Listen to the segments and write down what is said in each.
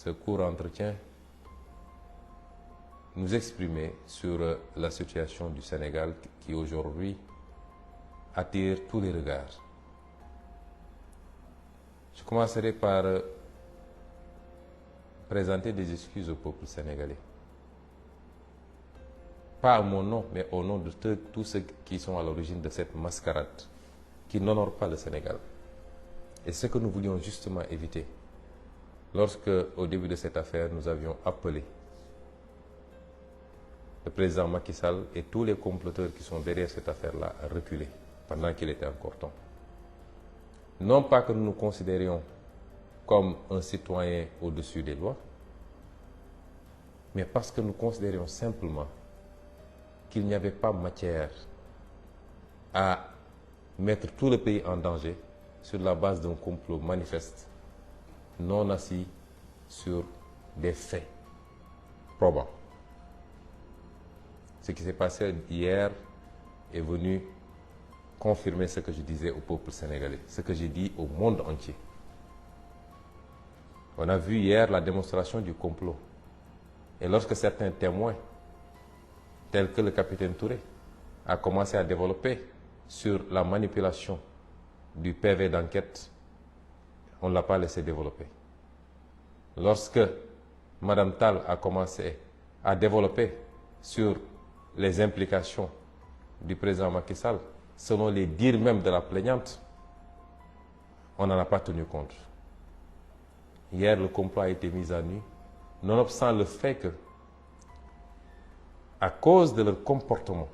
ce court entretien nous exprimer sur la situation du Sénégal qui aujourd'hui attire tous les regards. Je commencerai par présenter des excuses au peuple sénégalais. Pas à mon nom, mais au nom de tous ceux qui sont à l'origine de cette mascarade qui n'honore pas le Sénégal. Et ce que nous voulions justement éviter, lorsque, au début de cette affaire, nous avions appelé le président Macky Sall et tous les comploteurs qui sont derrière cette affaire-là à reculer pendant qu'il était encore temps. Non pas que nous nous considérions comme un citoyen au-dessus des lois, mais parce que nous considérions simplement qu'il n'y avait pas matière à mettre tout le pays en danger sur la base d'un complot manifeste, non assis sur des faits probants. Ce qui s'est passé hier est venu confirmer ce que je disais au peuple sénégalais, ce que j'ai dit au monde entier. On a vu hier la démonstration du complot. Et lorsque certains témoins, tels que le capitaine Touré, a commencé à développer sur la manipulation du PV d'enquête, on ne l'a pas laissé développer. Lorsque Mme Tal a commencé à développer sur les implications du président Macky Sall, selon les dires même de la plaignante, on n'en a pas tenu compte. Hier, le complot a été mis à nu, nonobstant le fait que, à cause de leur comportement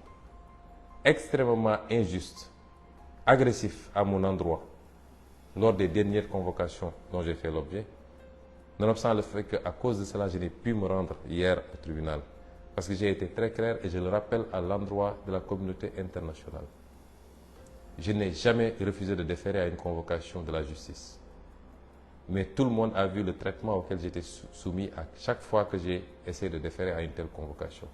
extrêmement injuste, agressif à mon endroit, lors des dernières convocations dont j'ai fait l'objet, nonobstant le fait qu'à cause de cela, je n'ai pu me rendre hier au tribunal, parce que j'ai été très clair et je le rappelle à l'endroit de la communauté internationale. Je n'ai jamais refusé de déférer à une convocation de la justice. Mais tout le monde a vu le traitement auquel j'étais soumis à chaque fois que j'ai essayé de déférer à une telle convocation.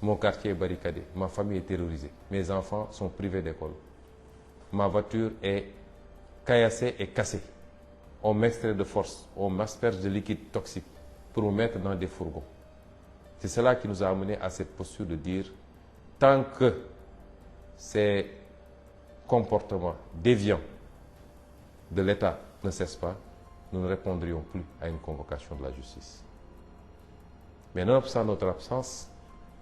Mon quartier est barricadé, ma famille est terrorisée, mes enfants sont privés d'école. Ma voiture est caillassée et cassée. On m'extrait de force, on m'asperge de liquide toxique pour me mettre dans des fourgons. C'est cela qui nous a amené à cette posture de dire, tant que ces comportements déviants de l'État ne cessent pas, nous ne répondrions plus à une convocation de la justice. Mais nonobstant notre absence,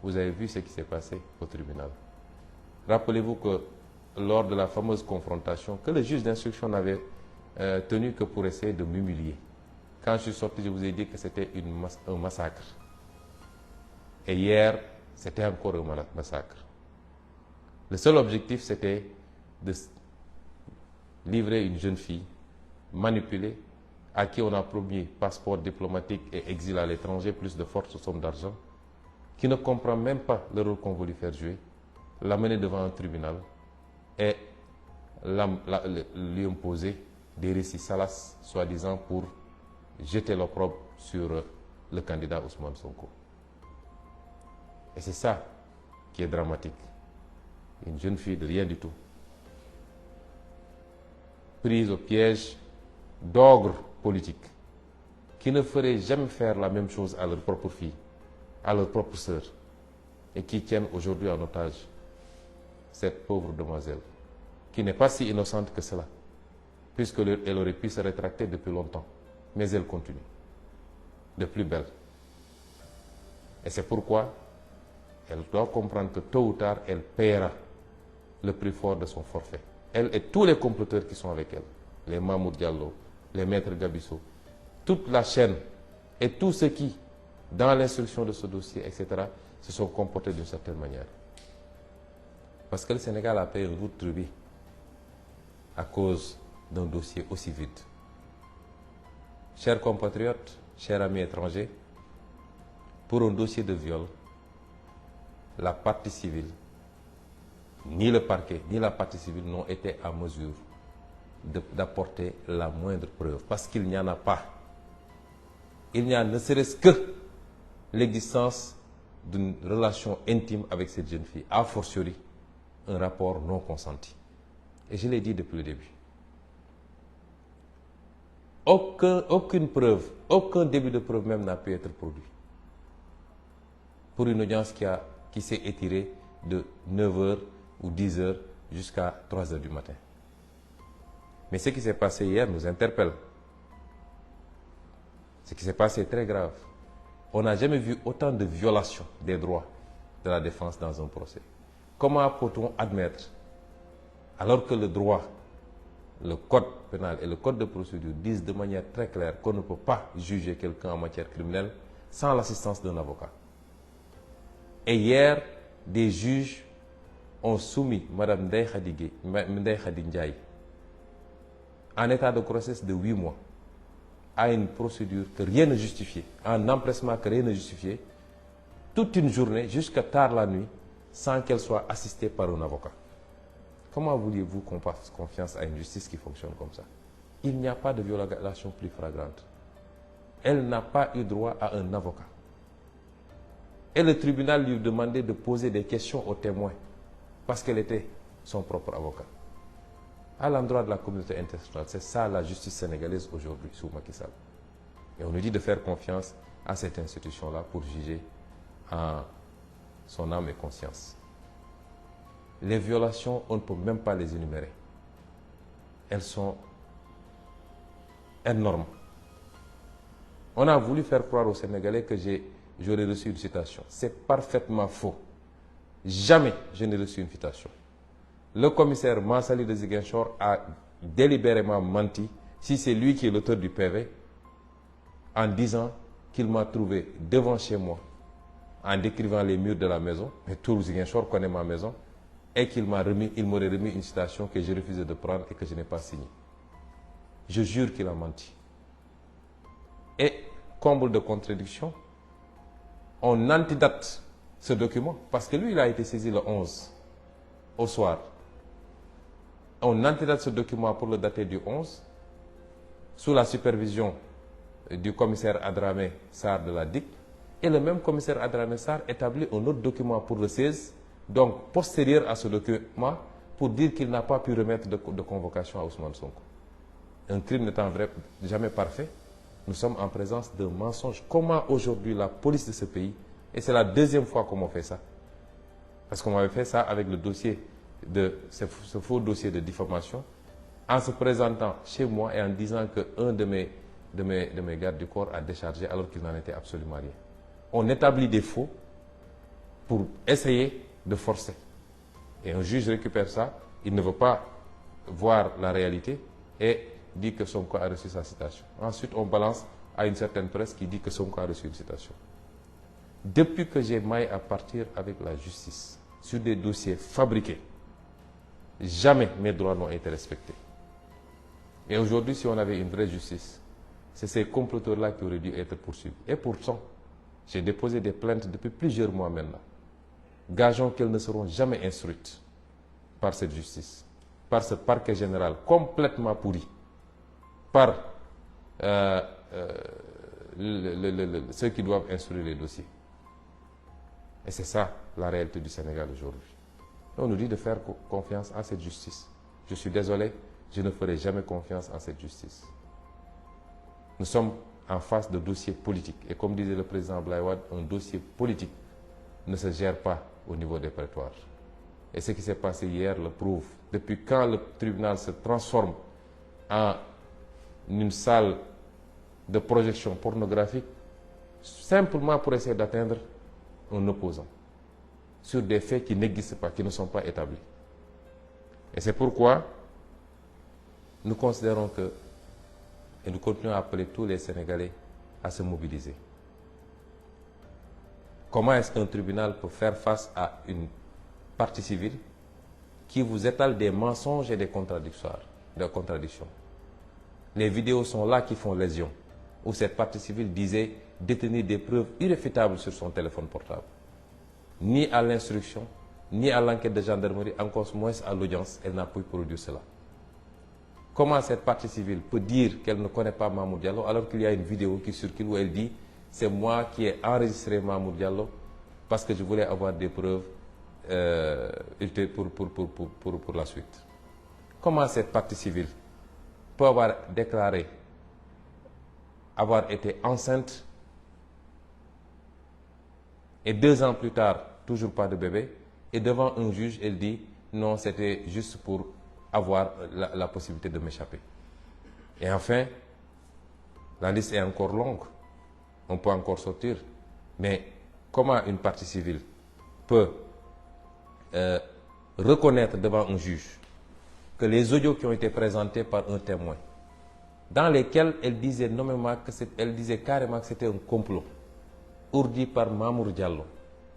vous avez vu ce qui s'est passé au tribunal. Rappelez-vous que lors de la fameuse confrontation, que le juge d'instruction n'avait tenu que pour essayer de m'humilier. Quand je suis sorti, je vous ai dit que c'était un massacre. Et hier, c'était encore un massacre. Le seul objectif, c'était de livrer une jeune fille manipulée, à qui on a promis passeport diplomatique et exil à l'étranger, plus de fortes sommes d'argent, qui ne comprend même pas le rôle qu'on veut lui faire jouer, l'amener devant un tribunal et lui imposer des récits salaces, soi-disant pour jeter l'opprobre sur le candidat Ousmane Sonko. Et c'est ça qui est dramatique. Une jeune fille de rien du tout, prise au piège d'ogres politiques, qui ne feraient jamais faire la même chose à leur propre fille, à leur propre sœur, et qui tiennent aujourd'hui en otage cette pauvre demoiselle, qui n'est pas si innocente que cela, puisqu'elle aurait pu se rétracter depuis longtemps, mais elle continue, de plus belle. Et c'est pourquoi elle doit comprendre que tôt ou tard, elle paiera le prix fort de son forfait. Elle et tous les comploteurs qui sont avec elle, les Mahmoud Diallo, les maîtres Gabisso, toute la chaîne et tous ceux qui, dans l'instruction de ce dossier, etc., se sont comportés d'une certaine manière. Parce que le Sénégal a payé un lourd tribut à cause d'un dossier aussi vide. Chers compatriotes, chers amis étrangers, pour un dossier de viol, la partie civile, ni le parquet, ni la partie civile n'ont été en mesure d'apporter la moindre preuve, parce qu'il n'y en a pas. Il n'y a ne serait-ce que l'existence d'une relation intime avec cette jeune fille, a fortiori un rapport non consenti. Et je l'ai dit depuis le début. Aucune preuve, aucun début de preuve même n'a pu être produit. Pour une audience qui s'est étirée de 9h ou 10h jusqu'à 3h du matin. Mais ce qui s'est passé hier nous interpelle. Ce qui s'est passé est très grave. On n'a jamais vu autant de violations des droits de la défense dans un procès. Comment peut-on admettre, alors que le droit, le code pénal et le code de procédure disent de manière très claire qu'on ne peut pas juger quelqu'un en matière criminelle sans l'assistance d'un avocat? Et hier, des juges ont soumis Mme Ndeye Khady Ndiaye en état de grossesse de 8 mois à une procédure que rien ne justifiait, un empressement que rien ne justifiait, toute une journée jusqu'à tard la nuit, sans qu'elle soit assistée par un avocat. Comment vouliez-vous qu'on fasse confiance à une justice qui fonctionne comme ça? Il n'y a pas de violation plus flagrante. Elle n'a pas eu droit à un avocat. Et le tribunal lui demandait de poser des questions aux témoins parce qu'elle était son propre avocat. À l'endroit de la communauté internationale, c'est ça la justice sénégalaise aujourd'hui sous Macky Sall. Et on nous dit de faire confiance à cette institution-là pour juger en son âme et conscience. Les violations, on ne peut même pas les énumérer. Elles sont énormes. On a voulu faire croire aux Sénégalais que j'aurais reçu une citation. C'est parfaitement faux. Jamais je n'ai reçu une citation. Le commissaire Mansali de Ziguinchor a délibérément menti, si c'est lui qui est l'auteur du PV, en disant qu'il m'a trouvé devant chez moi, en décrivant les murs de la maison, mais tout Ziguinchor connaît ma maison, et qu'il m'aurait remis une citation que j'ai refusé de prendre et que je n'ai pas signée. Je jure qu'il a menti. Et, comble de contradiction, on antidate ce document, parce que lui, il a été saisi le 11, au soir. On antidate ce document pour le dater du 11, sous la supervision du commissaire Adramé Sarr de la DIC, et le même commissaire Adramé Sarr établit un autre document pour le 16, donc postérieur à ce document, pour dire qu'il n'a pas pu remettre de convocation à Ousmane Sonko. Un crime n'étant jamais parfait, nous sommes en présence d'un mensonge. Comment aujourd'hui la police de ce pays, et c'est la deuxième fois qu'on m'a fait ça, parce qu'on m'avait fait ça avec le dossier ce faux dossier de diffamation, en se présentant chez moi et en disant qu'un de mes gardes du corps a déchargé alors qu'il n'en était absolument rien. On établit des faux pour essayer de forcer. Et un juge récupère ça, il ne veut pas voir la réalité et dit que Sonko a reçu sa citation. Ensuite, on balance à une certaine presse qui dit que Sonko a reçu une citation. Depuis que j'ai maille à partir avec la justice sur des dossiers fabriqués, jamais mes droits n'ont été respectés. Et aujourd'hui, si on avait une vraie justice, c'est ces comploteurs-là qui auraient dû être poursuivis. Et pourtant, j'ai déposé des plaintes depuis plusieurs mois maintenant. Gageons qu'elles ne seront jamais instruites par cette justice, par ce parquet général complètement pourri, par ceux qui doivent instruire les dossiers. Et c'est ça la réalité du Sénégal aujourd'hui. On nous dit de faire confiance à cette justice. Je suis désolé, je ne ferai jamais confiance à cette justice. Nous sommes en face de dossiers politiques. Et comme disait le président Blaye Wade, un dossier politique ne se gère pas au niveau des prétoires. Et ce qui s'est passé hier le prouve. Depuis quand le tribunal se transforme en une salle de projection pornographique, simplement pour essayer d'atteindre un opposant, sur des faits qui n'existent pas, qui ne sont pas établis. Et c'est pourquoi nous considérons que, et nous continuons à appeler tous les Sénégalais à se mobiliser. Comment est-ce qu'un tribunal peut faire face à une partie civile qui vous étale des mensonges et des contradictions? Les vidéos sont là qui font lésion, où cette partie civile disait détenir des preuves irréfutables sur son téléphone portable. Ni à l'instruction, ni à l'enquête de gendarmerie, encore moins à l'audience, elle n'a pu produire cela. Comment cette partie civile peut dire qu'elle ne connaît pas Mamour Diallo alors qu'il y a une vidéo qui circule où elle dit « c'est moi qui ai enregistré Mamour Diallo parce que je voulais avoir des preuves pour la suite ». Comment cette partie civile peut avoir déclaré avoir été enceinte et 2 ans plus tard, toujours pas de bébé, et devant un juge, elle dit non, c'était juste pour avoir la possibilité de m'échapper. Et enfin, la liste est encore longue, on peut encore sortir, mais comment une partie civile peut reconnaître devant un juge que les audios qui ont été présentés par un témoin, dans lesquels elle disait nommément elle disait carrément que c'était un complot ourdi par Mamour Diallo,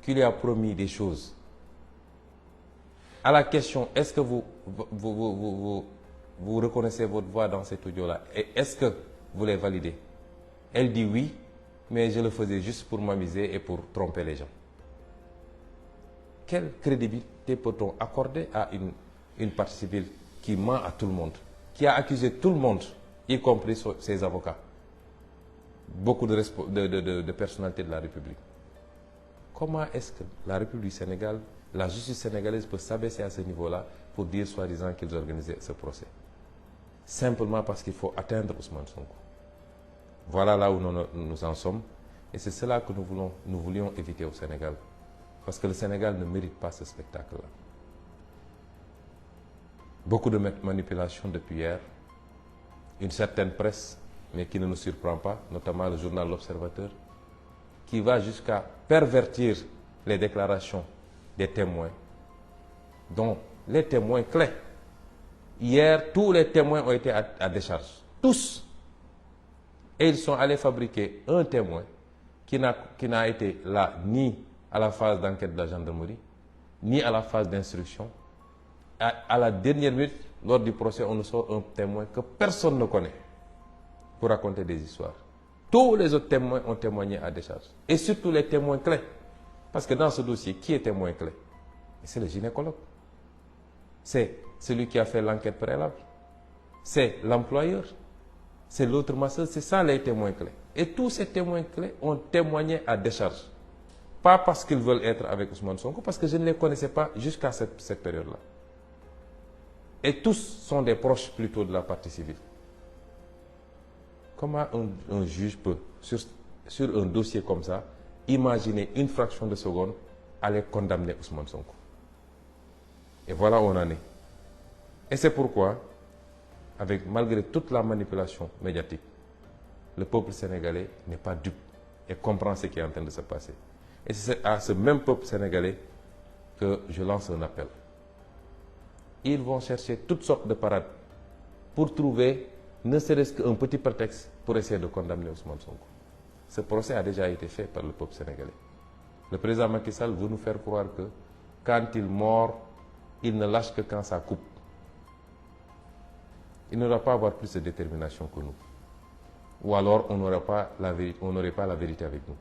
qui lui a promis des choses. À la question, est-ce que vous reconnaissez votre voix dans cet audio-là et est-ce que vous les validez? Elle dit oui, mais je le faisais juste pour m'amuser et pour tromper les gens. Quelle crédibilité peut-on accorder à une partie civile qui ment à tout le monde, qui a accusé tout le monde, y compris ses avocats, beaucoup de personnalités de la République? Comment est-ce que la République du Sénégal, la justice sénégalaise peut s'abaisser à ce niveau-là pour dire soi-disant qu'ils organisaient ce procès? Simplement parce qu'il faut atteindre Ousmane Sonko. Voilà là où nous en sommes. Et c'est cela que nous voulions éviter au Sénégal. Parce que le Sénégal ne mérite pas ce spectacle-là. Beaucoup de manipulations depuis hier. Une certaine presse, mais qui ne nous surprend pas, notamment le journal L'Observateur, qui va jusqu'à pervertir les déclarations des témoins, dont les témoins clés. Hier, tous les témoins ont été à décharge. Tous. Et ils sont allés fabriquer un témoin qui n'a été là ni à la phase d'enquête de la gendarmerie, ni à la phase d'instruction. À la dernière minute, lors du procès, on nous sort un témoin que personne ne connaît pour raconter des histoires. Tous les autres témoins ont témoigné à décharge. Et surtout les témoins clés. Parce que dans ce dossier, qui est témoin clé? C'est le gynécologue. C'est celui qui a fait l'enquête préalable. C'est l'employeur. C'est l'autre masseuse. C'est ça les témoins clés. Et tous ces témoins clés ont témoigné à décharge. Pas parce qu'ils veulent être avec Ousmane Sonko, parce que je ne les connaissais pas jusqu'à cette période-là. Et tous sont des proches plutôt de la partie civile. Comment un juge peut, sur un dossier comme ça, imaginer une fraction de seconde aller condamner Ousmane Sonko? Et voilà où on en est. Et c'est pourquoi, malgré toute la manipulation médiatique, le peuple sénégalais n'est pas dupe et comprend ce qui est en train de se passer. Et c'est à ce même peuple sénégalais que je lance un appel. Ils vont chercher toutes sortes de parades pour trouver ne serait-ce qu'un petit prétexte pour essayer de condamner Ousmane Sonko. Ce procès a déjà été fait par le peuple sénégalais. Le président Macky Sall veut nous faire croire que quand il mord, il ne lâche que quand ça coupe. Il ne doit pas avoir plus de détermination que nous. Ou alors on n'aurait pas la vérité avec nous.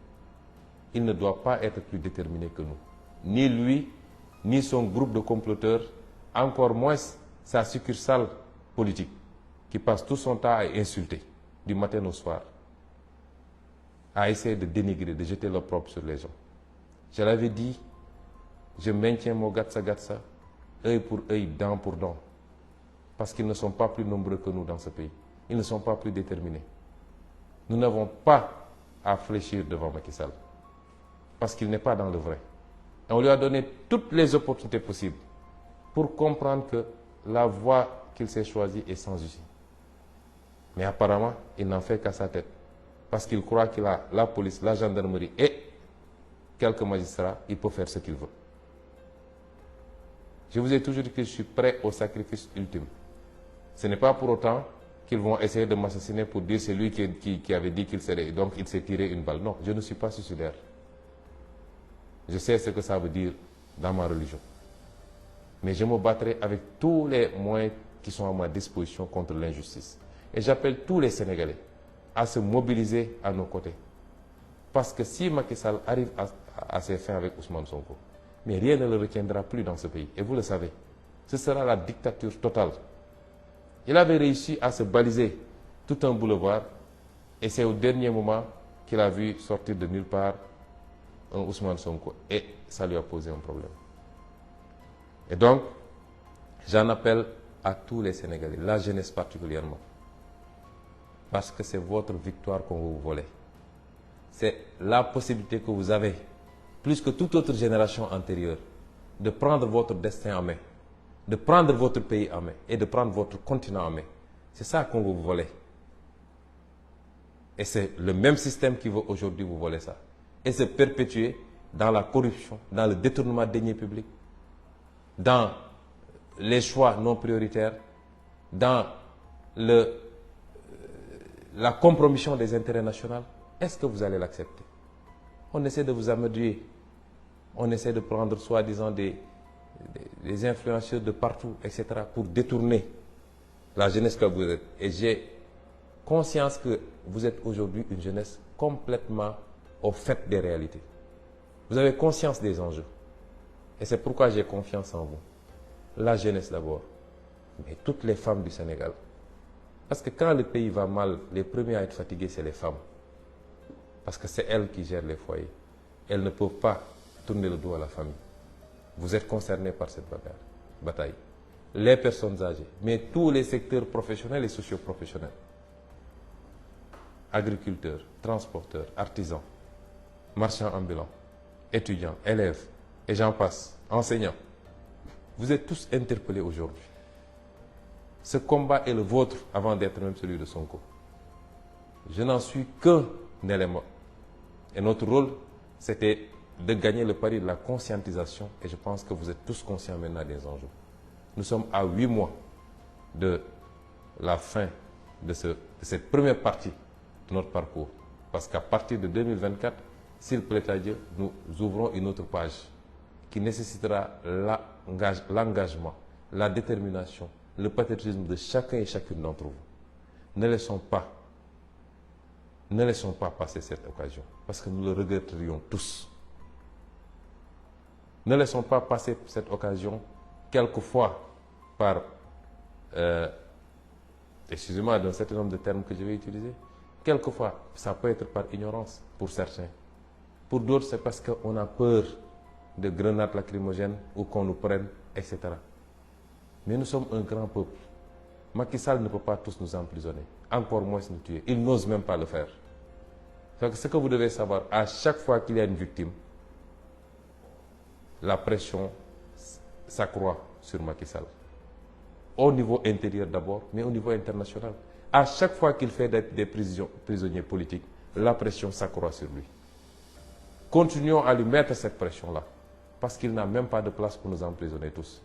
Il ne doit pas être plus déterminé que nous. Ni lui, ni son groupe de comploteurs, encore moins sa succursale politique, qui passe tout son temps à insulter, du matin au soir, à essayer de dénigrer, de jeter l'opprobre sur les gens. Je l'avais dit, je maintiens mon gatsa, œil pour œil, dent pour dent, parce qu'ils ne sont pas plus nombreux que nous dans ce pays. Ils ne sont pas plus déterminés. Nous n'avons pas à fléchir devant Macky Sall, parce qu'il n'est pas dans le vrai. Et on lui a donné toutes les opportunités possibles pour comprendre que la voie qu'il s'est choisie est sans issue. Mais apparemment, il n'en fait qu'à sa tête. Parce qu'il croit qu'il a la police, la gendarmerie et quelques magistrats, il peut faire ce qu'il veut. Je vous ai toujours dit que je suis prêt au sacrifice ultime. Ce n'est pas pour autant qu'ils vont essayer de m'assassiner pour dire c'est lui qui avait dit qu'il serait. Donc il s'est tiré une balle. Non, je ne suis pas suicidaire. Je sais ce que ça veut dire dans ma religion. Mais je me battrai avec tous les moyens qui sont à ma disposition contre l'injustice. Et j'appelle tous les Sénégalais à se mobiliser à nos côtés. Parce que si Macky Sall arrive à ses fins avec Ousmane Sonko, mais rien ne le retiendra plus dans ce pays. Et vous le savez, ce sera la dictature totale. Il avait réussi à se baliser tout un boulevard et c'est au dernier moment qu'il a vu sortir de nulle part un Ousmane Sonko et ça lui a posé un problème. Et donc, j'en appelle à tous les Sénégalais, la jeunesse particulièrement, parce que c'est votre victoire qu'on va vous voler. C'est la possibilité que vous avez, plus que toute autre génération antérieure, de prendre votre destin en main, de prendre votre pays en main et de prendre votre continent en main. C'est ça qu'on va vous voler. Et c'est le même système qui veut aujourd'hui vous voler ça. Et se perpétuer dans la corruption, dans le détournement de deniers publics, dans les choix non prioritaires, dans la compromission des intérêts nationaux. Est-ce que vous allez l'accepter? On essaie de vous amadouer. On essaie de prendre soi-disant des influenceurs de partout, etc., pour détourner la jeunesse que vous êtes. Et j'ai conscience que vous êtes aujourd'hui une jeunesse complètement au fait des réalités. Vous avez conscience des enjeux. Et c'est pourquoi j'ai confiance en vous. La jeunesse d'abord, mais toutes les femmes du Sénégal. Parce que quand le pays va mal, les premiers à être fatigués, c'est les femmes. Parce que c'est elles qui gèrent les foyers. Elles ne peuvent pas tourner le dos à la famille. Vous êtes concernés par cette bataille. Les personnes âgées, mais tous les secteurs professionnels et socio-professionnels. Agriculteurs, transporteurs, artisans, marchands ambulants, étudiants, élèves, et j'en passe, enseignants. Vous êtes tous interpellés aujourd'hui. Ce combat est le vôtre avant d'être même celui de Sonko. Je n'en suis qu'un élément. Et notre rôle, c'était de gagner le pari de la conscientisation. Et je pense que vous êtes tous conscients maintenant des enjeux. Nous sommes à 8 mois de la fin de cette première partie de notre parcours. Parce qu'à partir de 2024, s'il plaît à Dieu, nous ouvrons une autre page qui nécessitera l'engagement, la détermination, le patriotisme de chacun et chacune d'entre vous. Ne laissons pas passer cette occasion, parce que nous le regretterions tous. Ne laissons pas passer cette occasion, quelquefois par, excusez-moi d'un certain nombre de termes que je vais utiliser, quelquefois ça peut être par ignorance pour certains. Pour d'autres, c'est parce qu'on a peur de grenades lacrymogènes ou qu'on nous prenne, etc. Mais nous sommes un grand peuple. Macky Sall ne peut pas tous nous emprisonner, encore moins nous tuer. Il n'ose même pas le faire. Donc, ce que vous devez savoir, à chaque fois qu'il y a une victime, la pression s'accroît sur Macky Sall. Au niveau intérieur d'abord, mais au niveau international. À chaque fois qu'il fait des prisonniers politiques, la pression s'accroît sur lui. Continuons à lui mettre cette pression-là, parce qu'il n'a même pas de place pour nous emprisonner tous.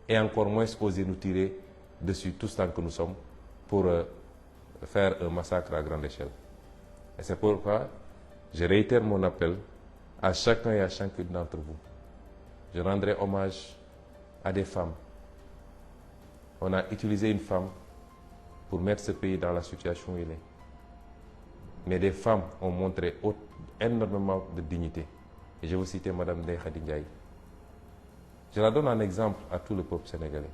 Et encore moins oser nous tirer dessus tous tant que nous sommes pour faire un massacre à grande échelle. Et c'est pourquoi je réitère mon appel à chacun et à chacune d'entre vous. Je rendrai hommage à des femmes. On a utilisé une femme pour mettre ce pays dans la situation où il est. Mais des femmes ont montré énormément de dignité. Et je vais vous citer Mme Ndeye Khady Ndiaye. Je la donne en exemple à tout le peuple sénégalais.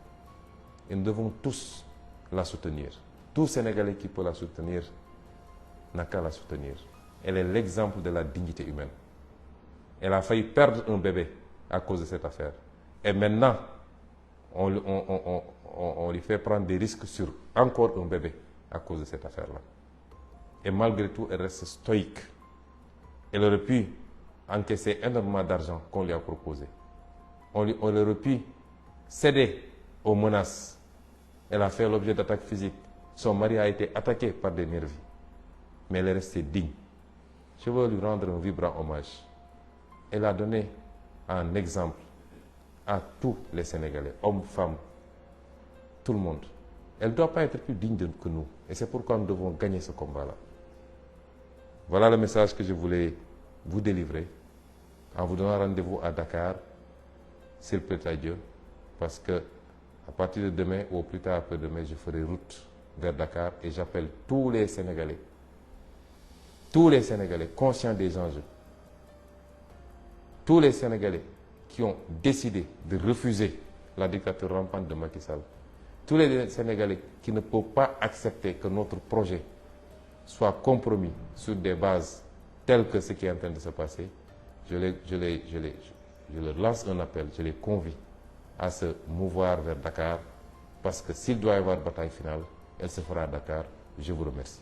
Et nous devons tous la soutenir. Tout Sénégalais qui peut la soutenir n'a qu'à la soutenir. Elle est l'exemple de la dignité humaine. Elle a failli perdre un bébé à cause de cette affaire. Et maintenant, on lui fait prendre des risques sur encore un bébé à cause de cette affaire-là. Et malgré tout, elle reste stoïque. Elle aurait pu encaisser énormément d'argent qu'on lui a proposé. On aurait pu céder aux menaces. Elle a fait l'objet d'attaques physiques. Son mari a été attaqué par des nervis. Mais elle est restée digne. Je veux lui rendre un vibrant hommage. Elle a donné un exemple à tous les Sénégalais, hommes, femmes, tout le monde. Elle ne doit pas être plus digne que nous. Et c'est pourquoi nous devons gagner ce combat-là. Voilà le message que je voulais vous délivrer en vous donnant rendez-vous à Dakar, s'il plaît à Dieu, parce que à partir de demain ou au plus tard après-demain, je ferai route vers Dakar et j'appelle tous les Sénégalais conscients des enjeux, tous les Sénégalais qui ont décidé de refuser la dictature rampante de Macky Sall, tous les Sénégalais qui ne peuvent pas accepter que notre projet soit compromis sur des bases telles que ce qui est en train de se passer, je leur lance un appel, je les convie à se mouvoir vers Dakar, parce que s'il doit y avoir bataille finale, elle se fera à Dakar. Je vous remercie.